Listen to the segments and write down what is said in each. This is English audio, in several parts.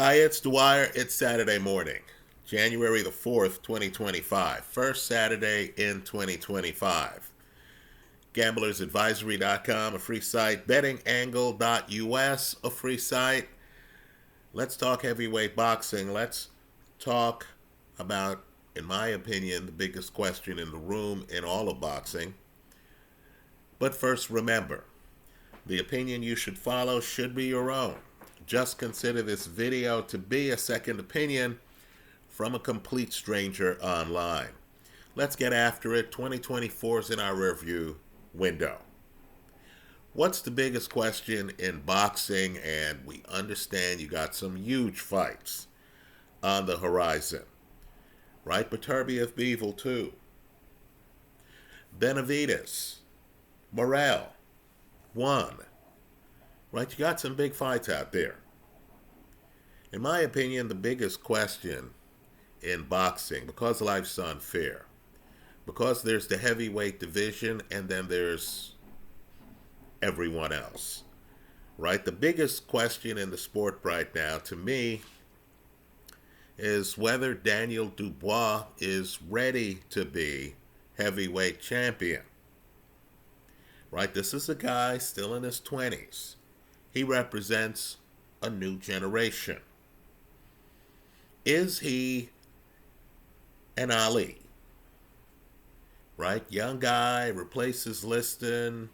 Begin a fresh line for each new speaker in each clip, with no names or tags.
Hi, it's Dwyer. It's Saturday morning, January the 4th, 2025. First Saturday in 2025. GamblersAdvisory.com, a free site. BettingAngle.us, a free site. Let's talk heavyweight boxing. Let's talk about, in my opinion, the biggest question in the room in all of boxing. But first, remember, the opinion you should follow should be your own. Just consider this video to be a second opinion from a complete stranger online. Let's get after it. 2024 is in our rearview window. What's the biggest question in boxing? And we understand you got some huge fights on the horizon. Right? Beterbiev Bivol 2. Benavidez. Morrell. 1. Right, you got some big fights out there. In my opinion, the biggest question in boxing, because life's unfair, because there's the heavyweight division and then there's everyone else, right? The biggest question in the sport right now, to me, is whether Daniel Dubois is ready to be heavyweight champion, right? This is a guy still in his 20s. He represents a new generation. Is he an Ali? Right? Young guy, replaces Liston,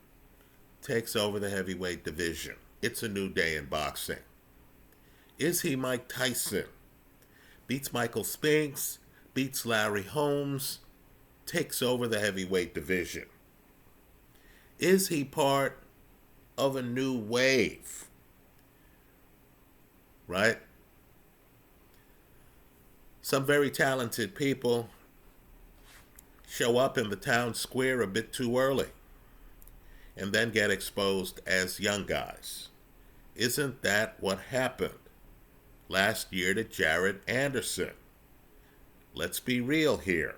takes over the heavyweight division. It's a new day in boxing. Is he Mike Tyson? Beats Michael Spinks, beats Larry Holmes, takes over the heavyweight division. Is he part of a new wave, right? Some very talented people show up in the town square a bit too early and then get exposed as young guys. Isn't that what happened last year to Jared Anderson? Let's be real here,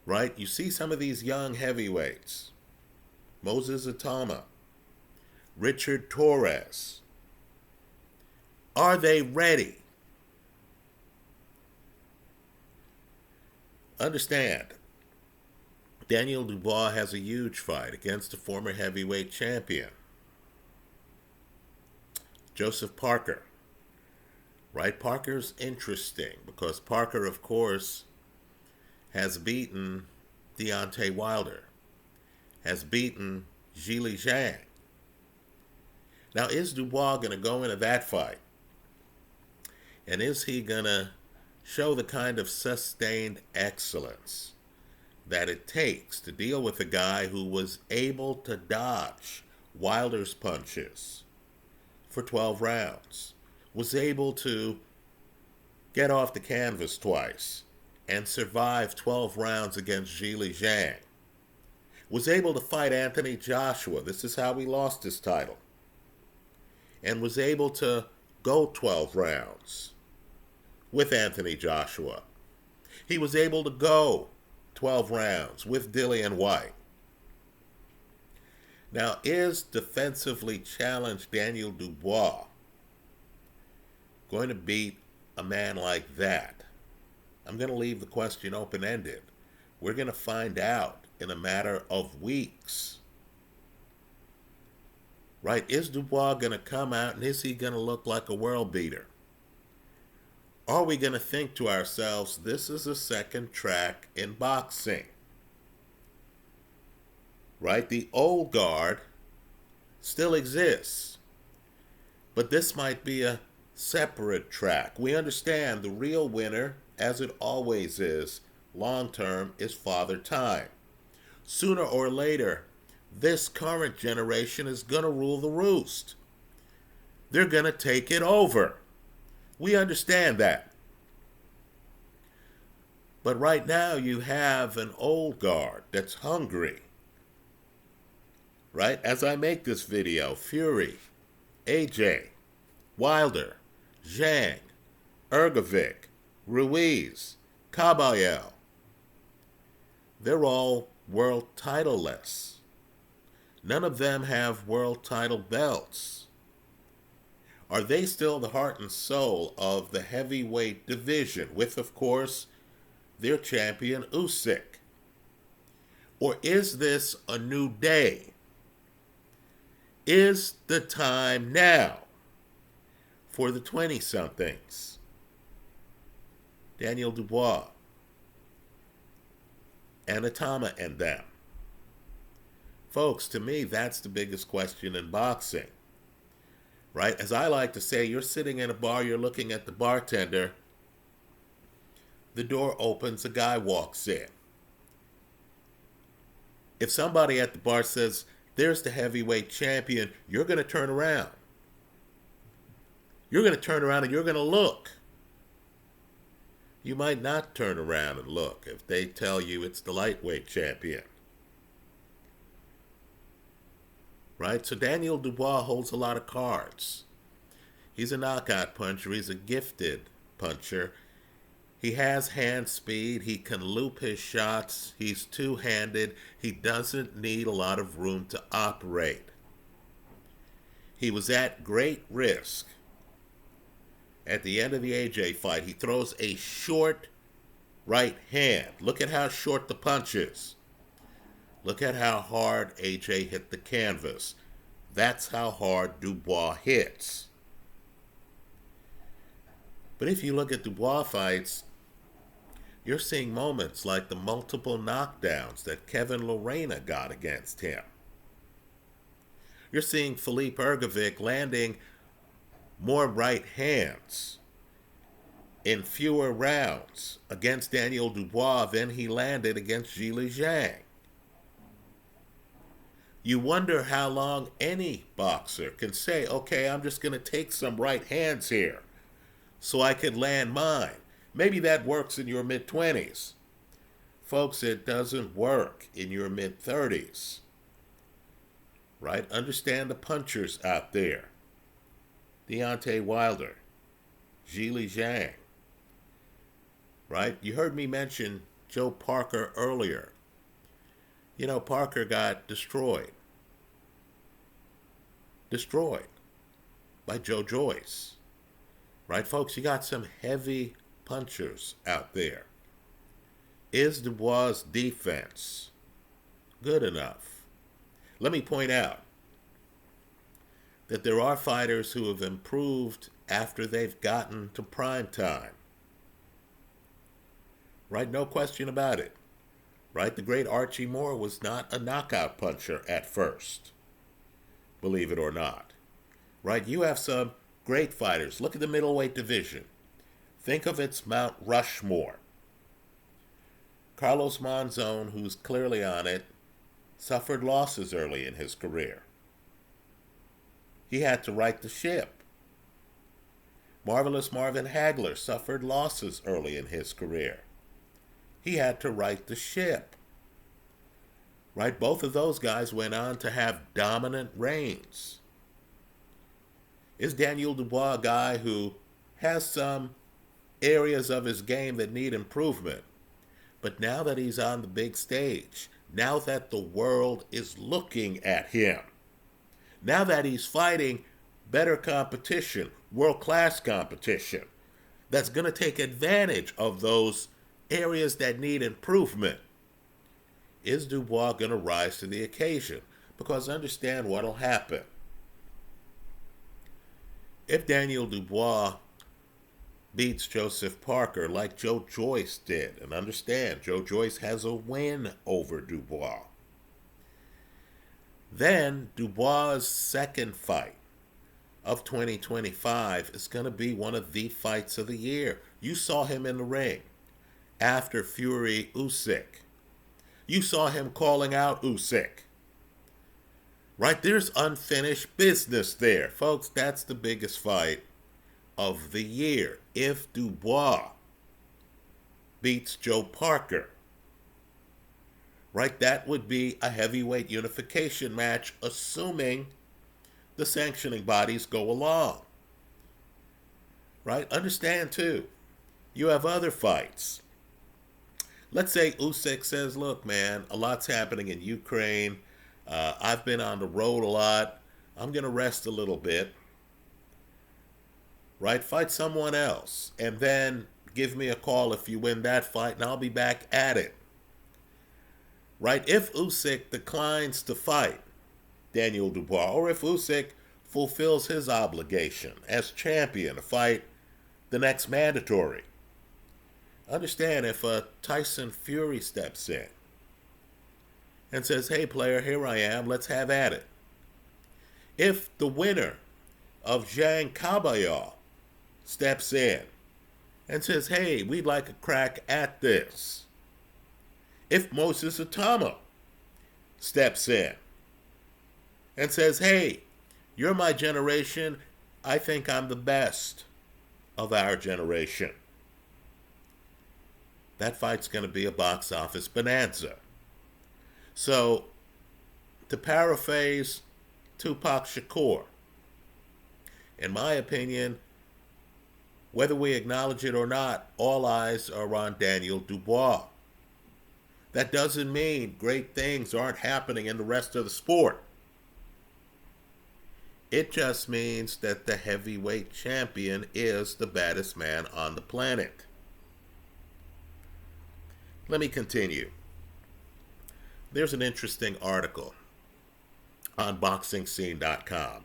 right? You see some of these young heavyweights, Moses Atama, Richard Torres. Are they ready? Understand, Daniel Dubois has a huge fight against a former heavyweight champion, Joseph Parker. Right? Parker's interesting because Parker, of course, has beaten Deontay Wilder, has beaten Zhilei Zhang. Now, is Dubois going to go into that fight? And is he going to show the kind of sustained excellence that it takes to deal with a guy who was able to dodge Wilder's punches for 12 rounds, was able to get off the canvas twice and survive 12 rounds against Zhilei Zhang, was able to fight Anthony Joshua. This is how he lost his title. And was able to go 12 rounds with Anthony Joshua. He was able to go 12 rounds with Dillian Whyte. Now, is defensively challenged Daniel Dubois going to beat a man like that? I'm going to leave the question open-ended. We're going to find out in a matter of weeks. Right? Is Dubois going to come out and is he going to look like a world beater? Are we going to think to ourselves, this is a second track in boxing? Right? The old guard still exists. But this might be a separate track. We understand the real winner, as it always is, long term, is Father Time. Sooner or later, this current generation is going to rule the roost. They're going to take it over. We understand that. But right now you have an old guard that's hungry. Right? As I make this video, Fury, AJ, Wilder, Zhang, Ergovic, Ruiz, Caballero. They're all world titleless. None of them have world title belts. Are they still the heart and soul of the heavyweight division with, of course, their champion Usyk? Or is this a new day? Is the time now for the 20-somethings? Daniel Dubois, Anatama and them. Folks, to me, that's the biggest question in boxing. Right? As I like to say, you're sitting in a bar, you're looking at the bartender, the door opens, a guy walks in. If somebody at the bar says, there's the heavyweight champion, you're going to turn around. You're going to turn around and you're going to look. You might not turn around and look if they tell you it's the lightweight champion. Right? So Daniel Dubois holds a lot of cards. He's a knockout puncher. He's a gifted puncher. He has hand speed. He can loop his shots. He's two-handed. He doesn't need a lot of room to operate. He was at great risk. At the end of the AJ fight, he throws a short right hand. Look at how short the punch is. Look at how hard AJ hit the canvas. That's how hard Dubois hits. But if you look at Dubois fights, you're seeing moments like the multiple knockdowns that Kevin Lorena got against him. You're seeing Filip Ergovic landing more right hands in fewer rounds against Daniel Dubois than he landed against Zhilei Zhang. You wonder how long any boxer can say, okay, I'm just going to take some right hands here so I could land mine. Maybe that works in your mid-20s. Folks, it doesn't work in your mid-30s. Right? Understand the punchers out there. Deontay Wilder, Zhilei Zhang. Right? You heard me mention Joe Parker earlier. You know, Parker got destroyed. Destroyed by Joe Joyce. Right, folks? You got some heavy punchers out there. Is Dubois' defense good enough? Let me point out that there are fighters who have improved after they've gotten to prime time. Right? No question about it. Right? The great Archie Moore was not a knockout puncher at first. Believe it or not. Right? You have some great fighters. Look at the middleweight division. Think of its Mount Rushmore. Carlos Monzon, who's clearly on it, suffered losses early in his career. He had to right the ship. Marvelous Marvin Hagler suffered losses early in his career. He had to right the ship. Right? Both of those guys went on to have dominant reigns. Is Daniel Dubois a guy who has some areas of his game that need improvement? But now that he's on the big stage, now that the world is looking at him, now that he's fighting better competition, world-class competition, that's going to take advantage of those areas that need improvement, is Dubois going to rise to the occasion? Because understand what will happen. If Daniel Dubois beats Joseph Parker like Joe Joyce did, and understand, Joe Joyce has a win over Dubois, then Dubois' second fight of 2025 is going to be one of the fights of the year. You saw him in the ring after Fury Usyk. You saw him calling out Usyk. Right? There's unfinished business there. Folks, that's the biggest fight of the year. If Dubois beats Joe Parker, right, that would be a heavyweight unification match, assuming the sanctioning bodies go along. Right? Understand, too, you have other fights. Let's say Usyk says, look, man, a lot's happening in Ukraine. I've been on the road a lot. I'm going to rest a little bit. right? Fight someone else, and then give me a call if you win that fight, and I'll be back at it, right? If Usyk declines to fight Daniel Dubois, or if Usyk fulfills his obligation as champion to fight the next mandatory. Understand, if a Tyson Fury steps in and says, hey player, here I am, let's have at it. If the winner of Zhang Kabayel steps in and says, hey, we'd like a crack at this. If Moses Atama steps in and says, hey, you're my generation, I think I'm the best of our generation. That fight's going to be a box office bonanza. So, to paraphrase Tupac Shakur, in my opinion, whether we acknowledge it or not, all eyes are on Daniel Dubois. That doesn't mean great things aren't happening in the rest of the sport. It just means that the heavyweight champion is the baddest man on the planet. Let me continue. There's an interesting article on BoxingScene.com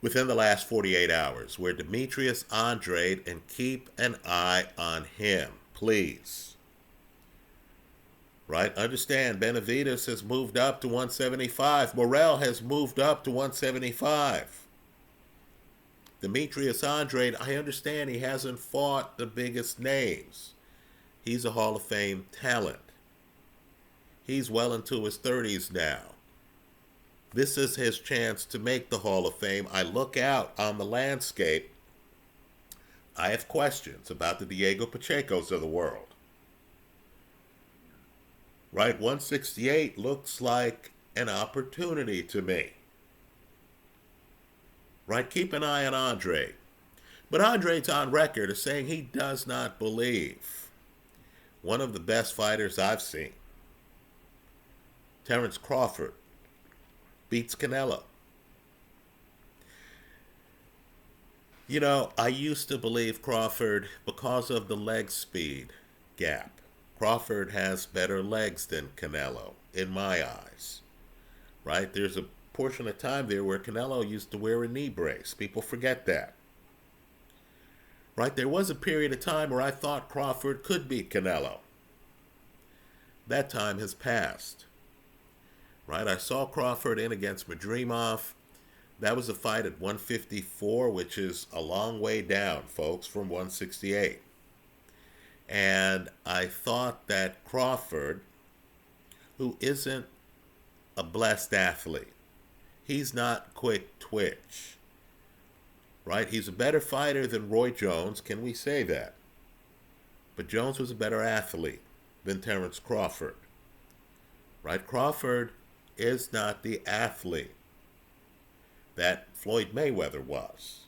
within the last 48 hours where Demetrius Andrade, and keep an eye on him, please. Right? Understand, Benavidez has moved up to 175. Morrell has moved up to 175. Demetrius Andrade, I understand he hasn't fought the biggest names. He's a Hall of Fame talent. He's well into his 30s now. This is his chance to make the Hall of Fame. I look out on the landscape. I have questions about the Diego Pachecos of the world. Right, 168 looks like an opportunity to me. Right, keep an eye on Andrade. But Andrade's on record as saying he does not believe one of the best fighters I've seen, Terence Crawford, beats Canelo. You know, I used to believe Crawford because of the leg speed gap. Crawford has better legs than Canelo, in my eyes. Right? There's a portion of time there where Canelo used to wear a knee brace. People forget that. Right? There was a period of time where I thought Crawford could beat Canelo. That time has passed. Right? I saw Crawford in against Madrimov. That was a fight at 154, which is a long way down, folks, from 168. And I thought that Crawford, who isn't a blessed athlete, he's not quick twitch, right? He's a better fighter than Roy Jones, can we say that? But Jones was a better athlete than Terence Crawford, right? Crawford is not the athlete that Floyd Mayweather was.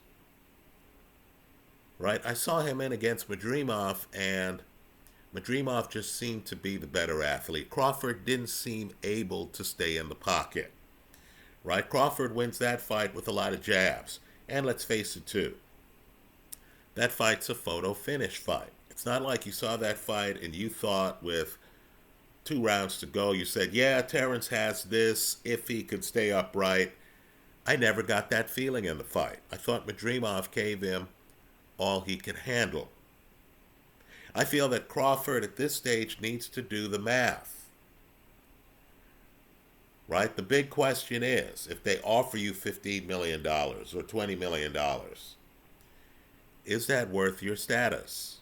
Right? I saw him in against Madrimov, and Madrimov just seemed to be the better athlete. Crawford didn't seem able to stay in the pocket. Right? Crawford wins that fight with a lot of jabs. And let's face it too, that fight's a photo finish fight. It's not like you saw that fight and you thought with 2 rounds to go, you said, yeah, Terence has this if he could stay upright. I never got that feeling in the fight. I thought Madrimov gave him all he could handle. I feel that Crawford at this stage needs to do the math. Right? The big question is, if they offer you $15 million or $20 million, is that worth your status?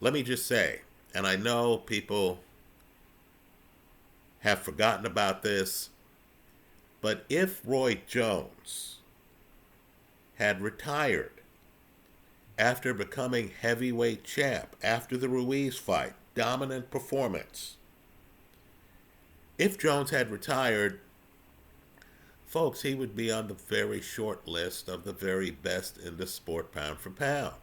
Let me just say, and I know people have forgotten about this, but if Roy Jones had retired after becoming heavyweight champ, after the Ruiz fight, dominant performance. If Jones had retired, folks, he would be on the very short list of the very best in the sport pound for pound.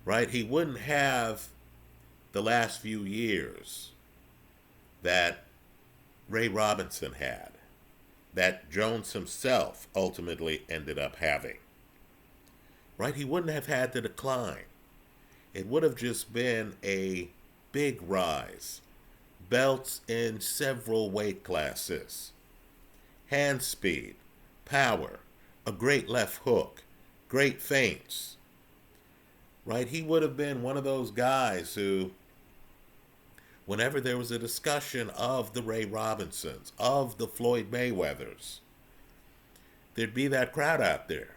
Right? He wouldn't have the last few years that Ray Robinson had. that Jones himself ultimately ended up having. Right? He wouldn't have had the decline. It would have just been a big rise. Belts in several weight classes. Hand speed, power, a great left hook, great feints. Right? He would have been one of those guys who, whenever there was a discussion of the Ray Robinsons, of the Floyd Mayweathers, there'd be that crowd out there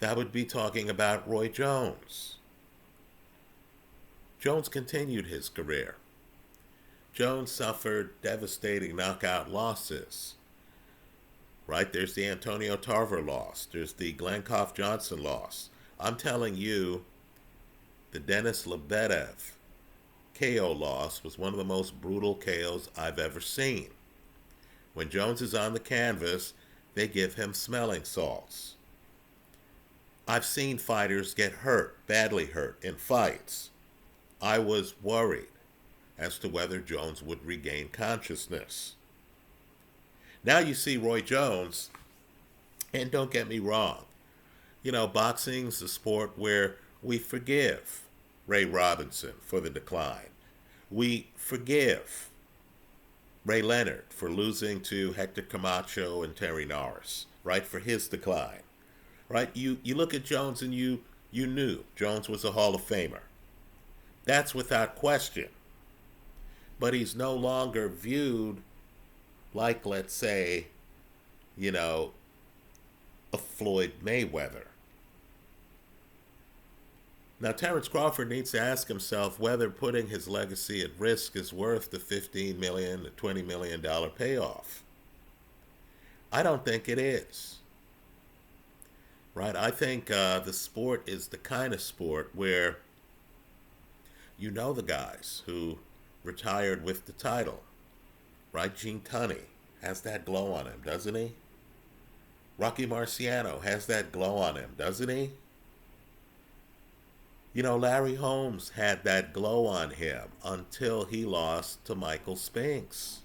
that would be talking about Roy Jones. Jones continued his career. Jones suffered devastating knockout losses. Right? There's the Antonio Tarver loss. There's the Glencoff Johnson loss. I'm telling you, the Denis Lebedev KO loss was one of the most brutal KOs I've ever seen. When Jones is on the canvas, they give him smelling salts. I've seen fighters get hurt, badly hurt, in fights. I was worried as to whether Jones would regain consciousness. Now you see Roy Jones, and don't get me wrong, you know, boxing's a sport where we forgive Ray Robinson for the decline. We forgive Ray Leonard for losing to Hector Camacho and Terry Norris, right, for his decline. Right? You look at Jones and you knew Jones was a Hall of Famer. That's without question. But he's no longer viewed like, let's say, you know, a Floyd Mayweather. Now, Terrence Crawford needs to ask himself whether putting his legacy at risk is worth the $15 million to $20 million payoff. I don't think it is. Right? I think the sport is the kind of sport where you know the guys who retired with the title. Right? Gene Tunney has that glow on him, doesn't he? Rocky Marciano has that glow on him, doesn't he? You know, Larry Holmes had that glow on him until he lost to Michael Spinks.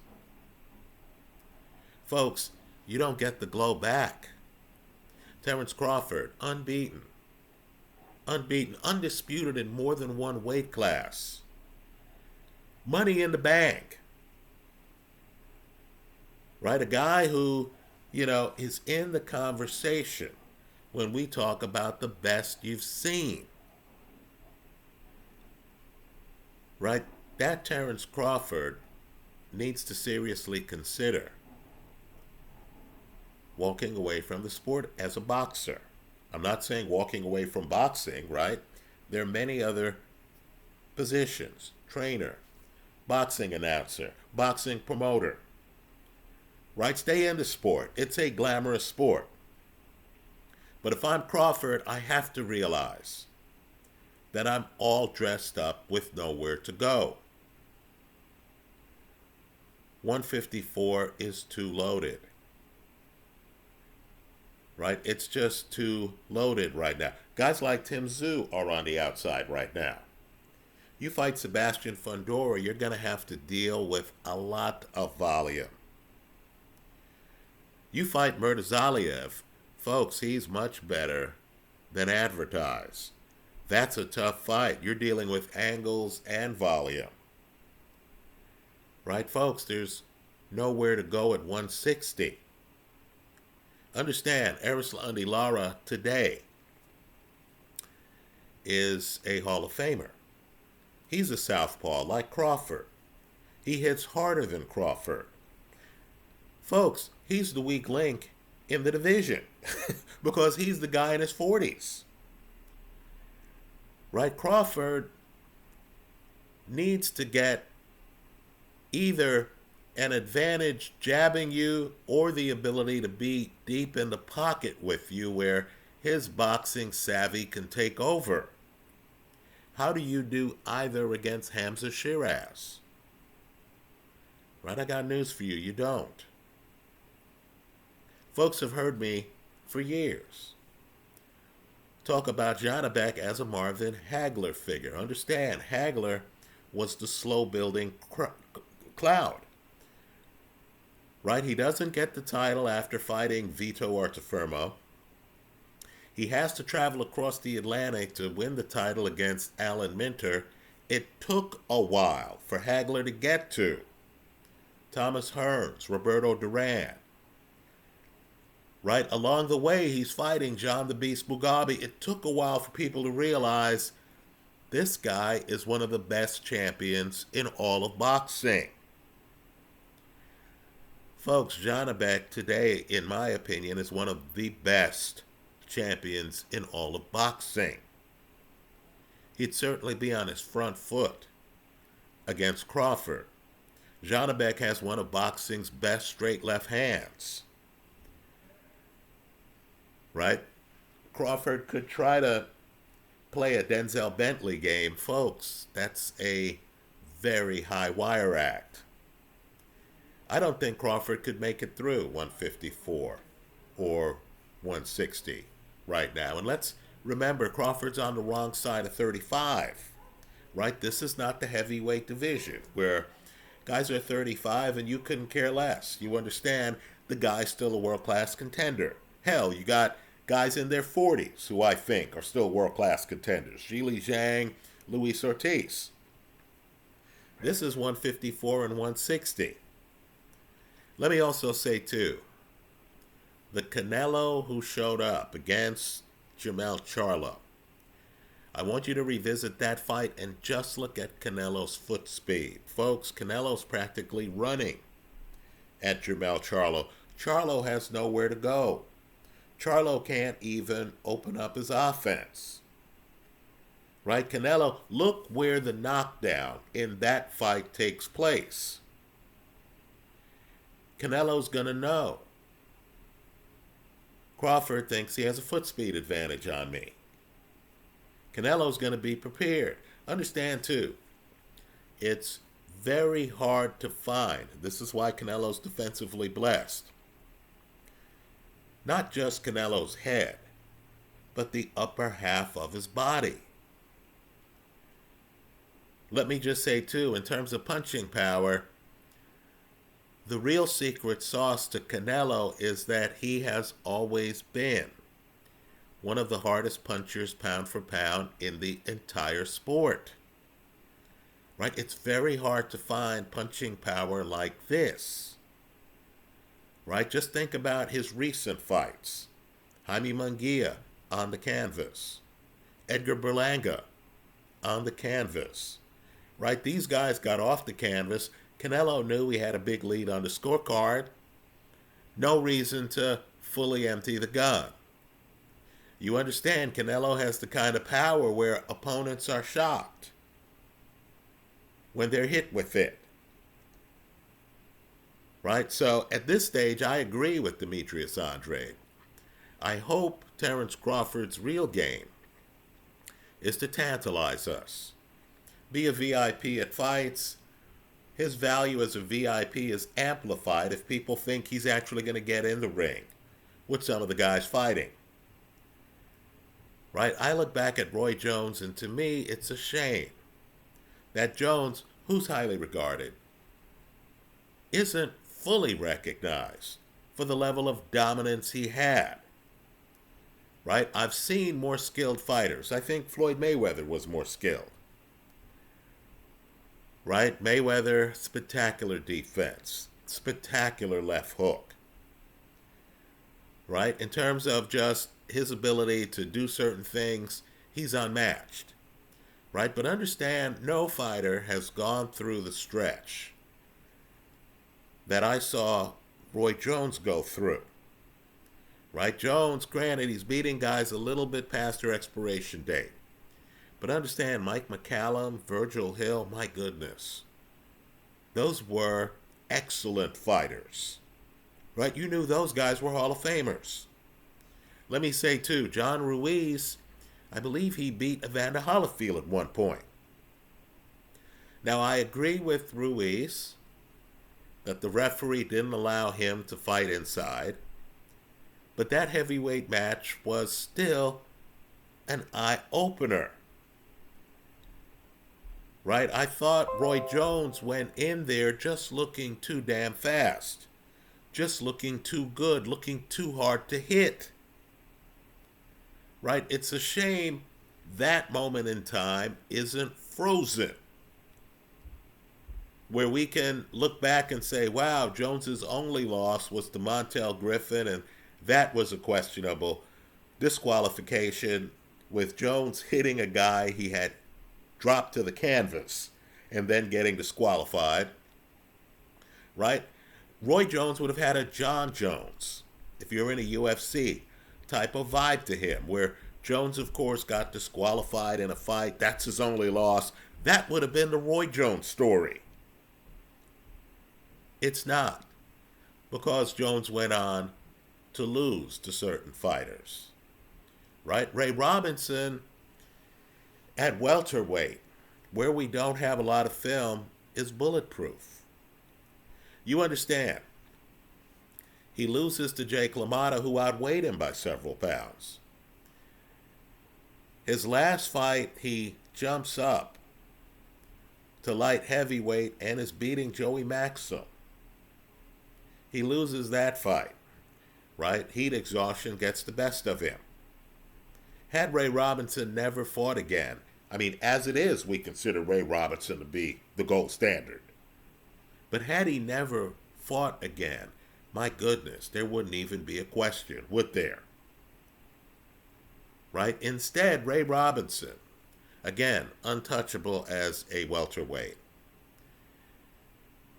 Folks, you don't get the glow back. Terrence Crawford, unbeaten, undisputed in more than one weight class. Money in the bank. Right? A guy who, you know, is in the conversation when we talk about the best you've seen. Right? That Terrence Crawford needs to seriously consider walking away from the sport as a boxer. I'm not saying walking away from boxing, right? There are many other positions. Trainer, boxing announcer, boxing promoter. Right? Stay in the sport. It's a glamorous sport. But if I'm Crawford, I have to realize that I'm all dressed up with nowhere to go. 154 is too loaded. Right? It's just too loaded right now. Guys like Tim Tszyu are on the outside right now. You fight Sebastian Fundora, you're going to have to deal with a lot of volume. You fight Murtazaliev, folks, he's much better than advertised. That's a tough fight. You're dealing with angles and volume. Right, folks? There's nowhere to go at 160. Understand, Erislandy Lara today is a Hall of Famer. He's a southpaw like Crawford. He hits harder than Crawford. Folks, he's the weak link in the division because he's the guy in his 40s. Right? Crawford needs to get either an advantage jabbing you or the ability to be deep in the pocket with you where his boxing savvy can take over. How do you do either against Hamza Shiraz? Right? I got news for you. You don't. Folks have heard me for years talk about Janabek as a Marvin Hagler figure. Understand, Hagler was the slow-building cloud. right? He doesn't get the title after fighting Vito Ortifermo. He has to travel across the Atlantic to win the title against Alan Minter. It took a while for Hagler to get to Thomas Hearns, Roberto Duran. Right along the way, he's fighting John the Beast Mugabe. It took a while for people to realize this guy is one of the best champions in all of boxing. Folks, Janabek today, in my opinion, is one of the best champions in all of boxing. He'd certainly be on his front foot against Crawford. Janabek has one of boxing's best straight left hands. Right? Crawford could try to play a Denzel Bentley game. Folks, that's a very high wire act. I don't think Crawford could make it through 154 or 160 right now. And let's remember, Crawford's on the wrong side of 35. Right? This is not the heavyweight division where guys are 35 and you couldn't care less. You understand the guy's still a world-class contender. Hell, you got guys in their 40s who I think are still world-class contenders. Zhili Zhang, Luis Ortiz. This is 154 and 160. Let me also say, too, the Canelo who showed up against Jermell Charlo. I want you to revisit that fight and just look at Canelo's foot speed. Folks, Canelo's practically running at Jermell Charlo. Charlo has nowhere to go. Charlo can't even open up his offense. Right? Canelo, look where the knockdown in that fight takes place. Canelo's going to know. Crawford thinks he has a foot speed advantage on me. Canelo's going to be prepared. Understand, too, it's very hard to find. This is why Canelo's defensively blessed. Not just Canelo's head, but the upper half of his body. Let me just say, too, in terms of punching power, the real secret sauce to Canelo is that he has always been one of the hardest punchers pound for pound in the entire sport. Right? It's very hard to find punching power like this. Right? Just think about his recent fights. Jaime Munguia on the canvas. Edgar Berlanga on the canvas. Right? These guys got off the canvas. Canelo knew he had a big lead on the scorecard. No reason to fully empty the gun. You understand, Canelo has the kind of power where opponents are shocked when they're hit with it. Right? So at this stage, I agree with Demetrius Andrade. I hope Terence Crawford's real game is to tantalize us. Be a VIP at fights. His value as a VIP is amplified if people think he's actually going to get in the ring with some of the guys fighting. Right? I look back at Roy Jones, and to me, it's a shame that Jones, who's highly regarded, isn't fully recognized for the level of dominance he had. Right? I've seen more skilled fighters. I think Floyd Mayweather was more skilled. Right? Mayweather, spectacular defense, spectacular left hook. Right? In terms of just his ability to do certain things, he's unmatched. Right? But understand, no fighter has gone through the stretch that I saw Roy Jones go through. Right? Jones, granted, he's beating guys a little bit past their expiration date. But understand, Mike McCallum, Virgil Hill, my goodness. Those were excellent fighters. Right? You knew those guys were Hall of Famers. Let me say, too, John Ruiz, I believe he beat Evander Holyfield at one point. Now, I agree with Ruiz that the referee didn't allow him to fight inside. But that heavyweight match was still an eye-opener. Right? I thought Roy Jones went in there just looking too damn fast. just looking too good, looking too hard to hit. Right? It's a shame that moment in time isn't frozen, where we can look back and say, wow, Jones's only loss was to Montel Griffin, and that was a questionable disqualification, with Jones hitting a guy he had dropped to the canvas and then getting disqualified. Right? Roy Jones would have had a John Jones, if you're in a UFC, type of vibe to him, where Jones, of course, got disqualified in a fight. That's his only loss. That would have been the Roy Jones story. It's not, because Jones went on to lose to certain fighters. Right? Ray Robinson at welterweight, where we don't have a lot of film, is bulletproof. You understand. He loses to Jake LaMotta, who outweighed him by several pounds. His last fight, he jumps up to light heavyweight and is beating Joey Maxim. He loses that fight, right? Heat exhaustion gets the best of him. Had Ray Robinson never fought again, I mean, as it is, we consider Ray Robinson to be the gold standard. But had he never fought again, my goodness, there wouldn't even be a question, would there? Right? Instead, Ray Robinson, again, untouchable as a welterweight,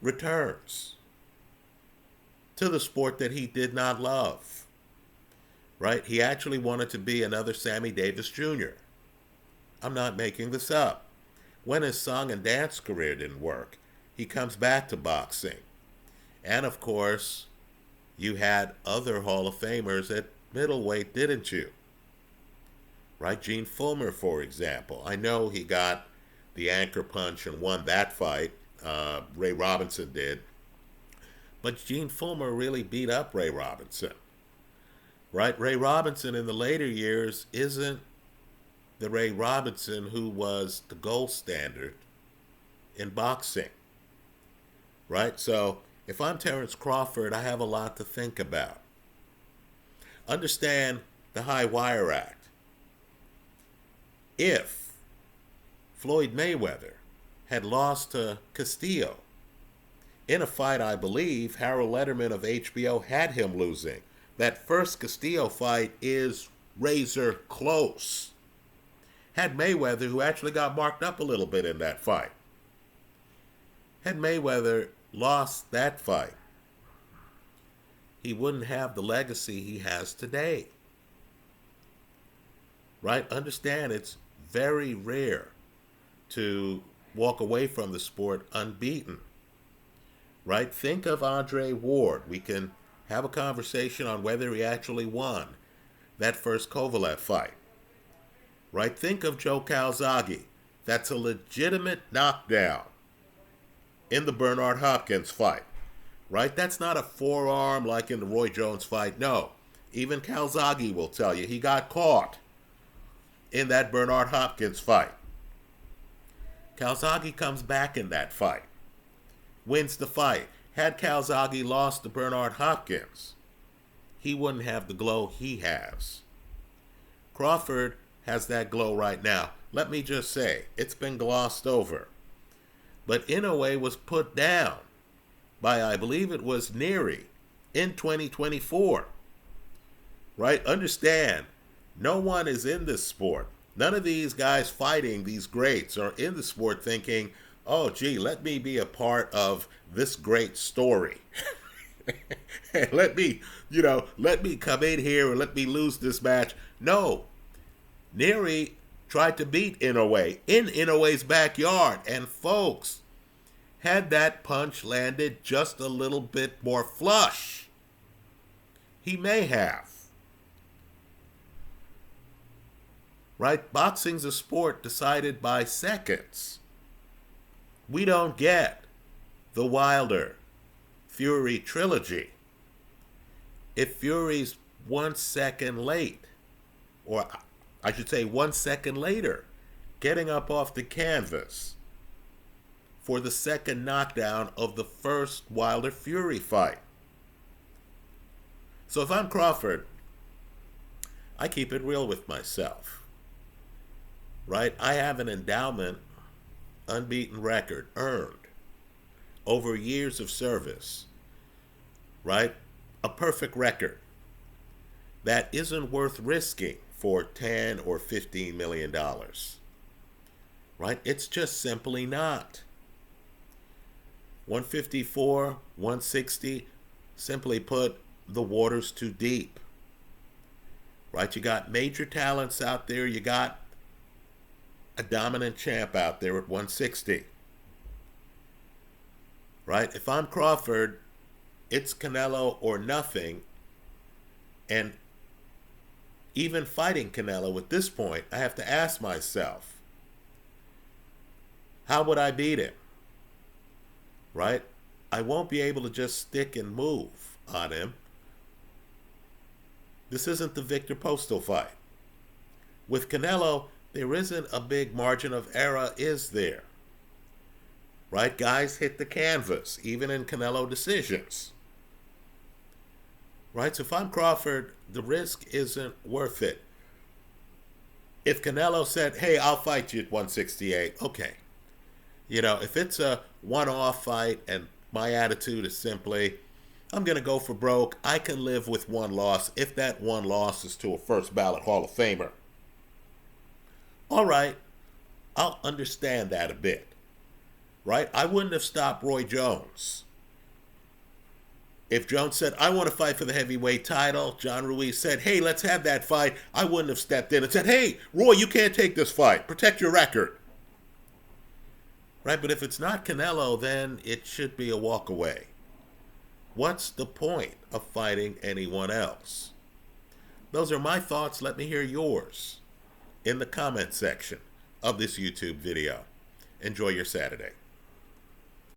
returns to the sport that he did not love. Right? He actually wanted to be another Sammy Davis Jr. I'm not making this up. When his song and dance career didn't work, he comes back to boxing. And of course, you had other Hall of Famers at middleweight, didn't you? Right? Gene Fullmer, for example. I know he got the anchor punch and won that fight. Ray Robinson did. But Gene Fullmer really beat up Ray Robinson. Right? Ray Robinson in the later years isn't the Ray Robinson who was the gold standard in boxing. Right? So if I'm Terrence Crawford, I have a lot to think about. Understand the High Wire Act. If Floyd Mayweather had lost to Castillo in a fight, I believe Harold Letterman of HBO had him losing. That first Castillo fight is razor close. Had Mayweather, who actually got marked up a little bit in that fight, had Mayweather lost that fight, he wouldn't have the legacy he has today. Right? Understand, it's very rare to walk away from the sport unbeaten. Right? Think of Andre Ward. We can have a conversation on whether he actually won that first Kovalev fight. Right? Think of Joe Calzaghe. That's a legitimate knockdown in the Bernard Hopkins fight. Right? That's not a forearm like in the Roy Jones fight. No. Even Calzaghe will tell you he got caught in that Bernard Hopkins fight. Calzaghe comes back in that fight, wins the fight. Had Calzaghe lost to Bernard Hopkins, he wouldn't have the glow he has. Crawford has that glow right now. Let me just say, it's been glossed over. But Inoue was put down by, I believe it was Neary, in 2024. Right? Understand, no one is in this sport. None of these guys fighting these greats are in the sport thinking, oh, gee, let me be a part of this great story. let me come in here and let me lose this match. No. Neary tried to beat Inoue in Inoue's backyard. And folks, had that punch landed just a little bit more flush, he may have. Right? Boxing's a sport decided by seconds. We don't get the Wilder Fury trilogy if Fury's 1 second late, or I should say 1 second later, getting up off the canvas for the second knockdown of the first Wilder Fury fight. So if I'm Crawford, I keep it real with myself, right? I have an endowment, unbeaten record, earned over years of service, right? A perfect record that isn't worth risking for 10 or 15 million dollars, right? It's just simply not. 154, 160, simply put, the water's too deep, right? You got major talents out there. You got a dominant champ out there at 160, right? If I'm Crawford, it's Canelo or nothing. And even fighting Canelo at this point, I have to ask myself, how would I beat him? Right? I won't be able to just stick and move on him. This isn't the Victor Postal fight. With Canelo, there isn't a big margin of error, is there? Right? Guys hit the canvas, even in Canelo decisions. Right? So if I'm Crawford, the risk isn't worth it. If Canelo said, hey, I'll fight you at 168, okay. You know, if it's a one-off fight and my attitude is simply, I'm going to go for broke, I can live with one loss if that one loss is to a first ballot Hall of Famer. All right, I'll understand that a bit, right? I wouldn't have stopped Roy Jones. If Jones said, I want to fight for the heavyweight title, John Ruiz said, hey, let's have that fight, I wouldn't have stepped in and said, hey, Roy, you can't take this fight. Protect your record. Right? But if it's not Canelo, then it should be a walk away. What's the point of fighting anyone else? Those are my thoughts. Let me hear yours in the comment section of this YouTube video. Enjoy your Saturday.